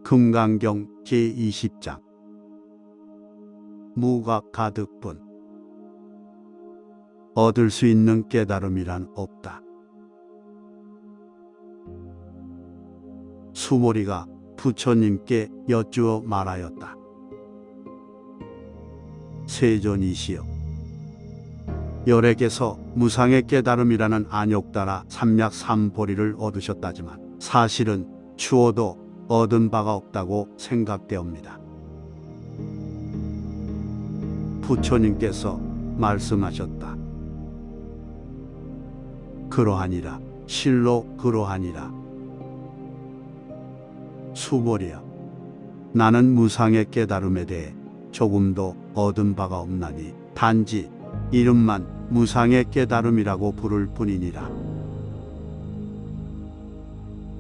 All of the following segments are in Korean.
금강경 제20장 무가 가득분. 얻을 수 있는 깨달음이란 없다. 수모리가 부처님께 여쭈어 말하였다. 세존이시여, 열에게서 무상의 깨달음이라는 안욕다라 삼략삼보리를 얻으셨다지만 사실은 추워도 얻은 바가 없다고 생각되옵니다. 부처님께서 말씀하셨다. 그러하니라, 실로 그러하니라. 수모리여, 나는 무상의 깨달음에 대해 조금도 얻은 바가 없나니 단지 이름만 무상의 깨달음이라고 부를 뿐이니라.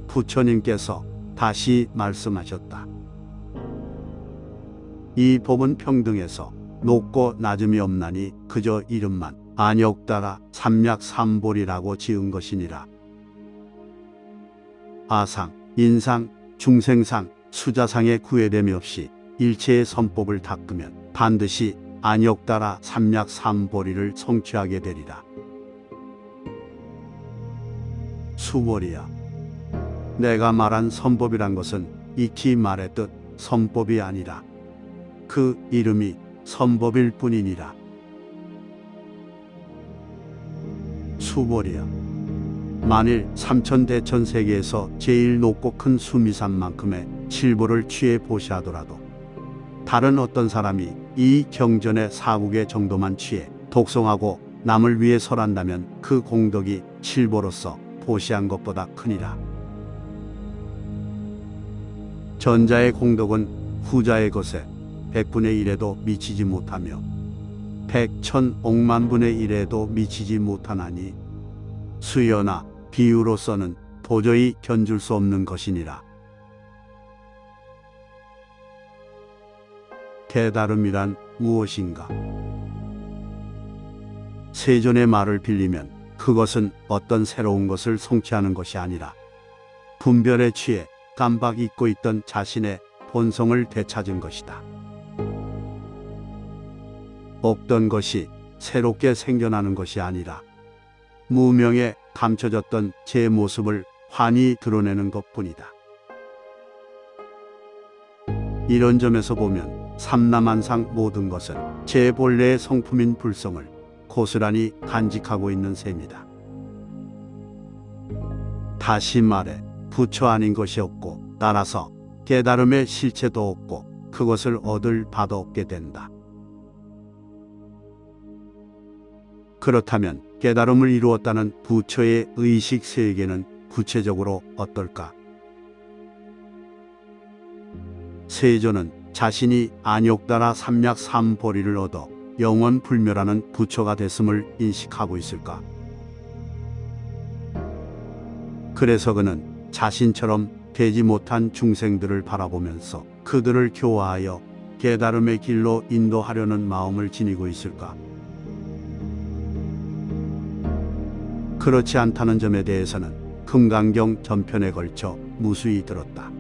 부처님께서 다시 말씀하셨다. 이 법은 평등해서 높고 낮음이 없나니 그저 이름만 안욕다라 삼략삼보리라고 지은 것이니라. 아상, 인상, 중생상, 수자상의 구애됨이 없이 일체의 선법을 닦으면 반드시 안욕다라 삼략삼보리를 성취하게 되리라. 수모리야, 내가 말한 선법이란 것은 익히 말했듯 선법이 아니라 그 이름이 선법일 뿐이니라. 수모리야, 만일 삼천대천세계에서 제일 높고 큰 수미산만큼의 칠보를 취해 보시하더라도 다른 어떤 사람이 이 경전의 사국의 정도만 취해 독송하고 남을 위해 설한다면 그 공덕이 칠보로서 보시한 것보다 크니라. 전자의 공덕은 후자의 것에 100분의 1에도 미치지 못하며 100,000,000,000분의 1에도 미치지 못하나니 수여나 비유로서는 도저히 견줄 수 없는 것이니라. 깨달음이란 무엇인가? 세존의 말을 빌리면 그것은 어떤 새로운 것을 성취하는 것이 아니라 분별에 취해 깜박 잊고 있던 자신의 본성을 되찾은 것이다. 없던 것이 새롭게 생겨나는 것이 아니라 무명에 감춰졌던 제 모습을 환히 드러내는 것뿐이다. 이런 점에서 보면 삼라만상 모든 것은 제 본래의 성품인 불성을 고스란히 간직하고 있는 셈이다. 다시 말해 부처 아닌 것이 없고 따라서 깨달음의 실체도 없고 그것을 얻을 바도 없게 된다. 그렇다면 깨달음을 이루었다는 부처의 의식 세계는 구체적으로 어떨까? 세존은 자신이 안욕다라 삼략삼보리를 얻어 영원 불멸하는 부처가 됐음을 인식하고 있을까? 그래서 그는 자신처럼 되지 못한 중생들을 바라보면서 그들을 교화하여 깨달음의 길로 인도하려는 마음을 지니고 있을까? 그렇지 않다는 점에 대해서는 금강경 전편에 걸쳐 무수히 들었다.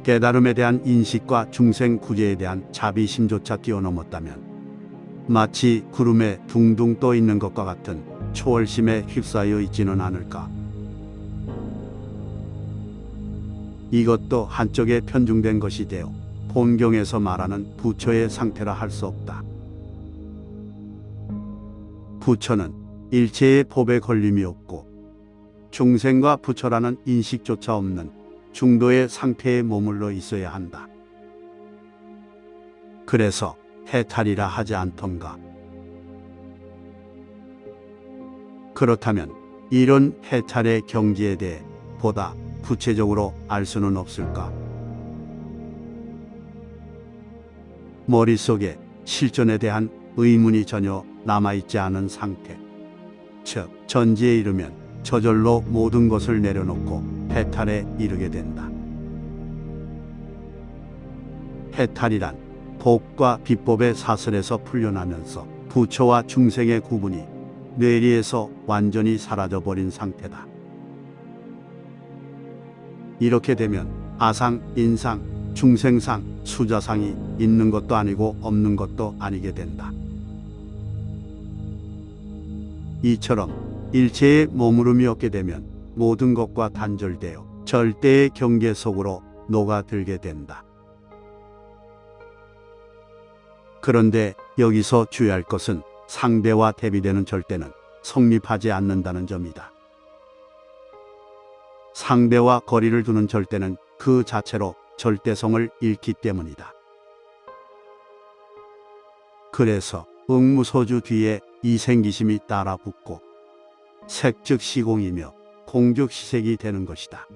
깨달음에 대한 인식과 중생 구제에 대한 자비심조차 뛰어넘었다면 마치 구름에 둥둥 떠 있는 것과 같은 초월심에 휩싸여 있지는 않을까? 이것도 한쪽에 편중된 것이 되어 본경에서 말하는 부처의 상태라 할 수 없다. 부처는 일체의 법에 걸림이 없고 중생과 부처라는 인식조차 없는 중도의 상태에 머물러 있어야 한다. 그래서 해탈이라 하지 않던가. 그렇다면 이런 해탈의 경지에 대해 보다 구체적으로 알 수는 없을까? 머릿속에 실존에 대한 의문이 전혀 남아있지 않은 상태, 즉 전지에 이르면 저절로 모든 것을 내려놓고 해탈에 이르게 된다. 해탈이란 법과 비법의 사슬에서 풀려나면서 부처와 중생의 구분이 뇌리에서 완전히 사라져버린 상태다. 이렇게 되면 아상, 인상, 중생상, 수자상이 있는 것도 아니고 없는 것도 아니게 된다. 이처럼 일체의 머무름이 없게 되면 모든 것과 단절되어 절대의 경계 속으로 녹아들게 된다. 그런데 여기서 주의할 것은 상대와 대비되는 절대는 성립하지 않는다는 점이다. 상대와 거리를 두는 절대는 그 자체로 절대성을 잃기 때문이다. 그래서 응무소주 뒤에 이생기심이 따라 붙고 색즉 시공이며 공즉 시색이 되는 것이다.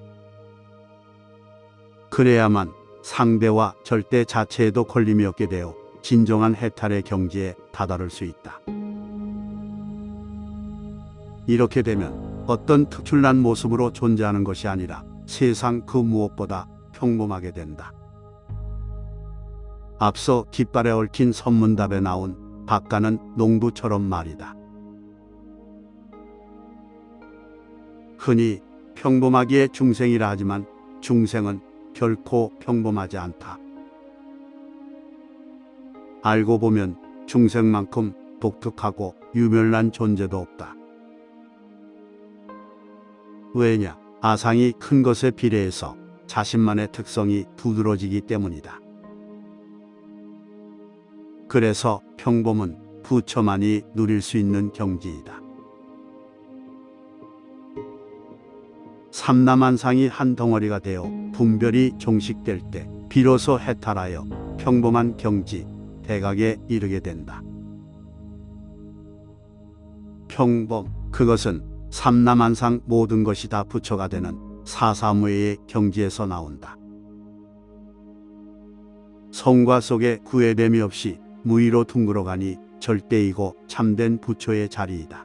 그래야만 상대와 절대 자체에도 걸림이 없게 되어 진정한 해탈의 경지에 다다를 수 있다. 이렇게 되면 어떤 특출난 모습으로 존재하는 것이 아니라 세상 그 무엇보다 평범하게 된다. 앞서 깃발에 얽힌 선문답에 나온 박가는 농부처럼 말이다. 흔히 평범하기에 중생이라 하지만 중생은 결코 평범하지 않다. 알고 보면 중생만큼 독특하고 유별난 존재도 없다. 왜냐? 아상이 큰 것에 비례해서 자신만의 특성이 두드러지기 때문이다. 그래서 평범은 부처만이 누릴 수 있는 경지이다. 삼남한상이 한 덩어리가 되어 분별이 종식될 때 비로소 해탈하여 평범한 경지, 대각에 이르게 된다. 평범, 그것은 삼남한상 모든 것이 다 부처가 되는 사사무예의 경지에서 나온다. 성과 속에 구애됨이 없이 무의로 둥그러가니 절대이고 참된 부처의 자리이다.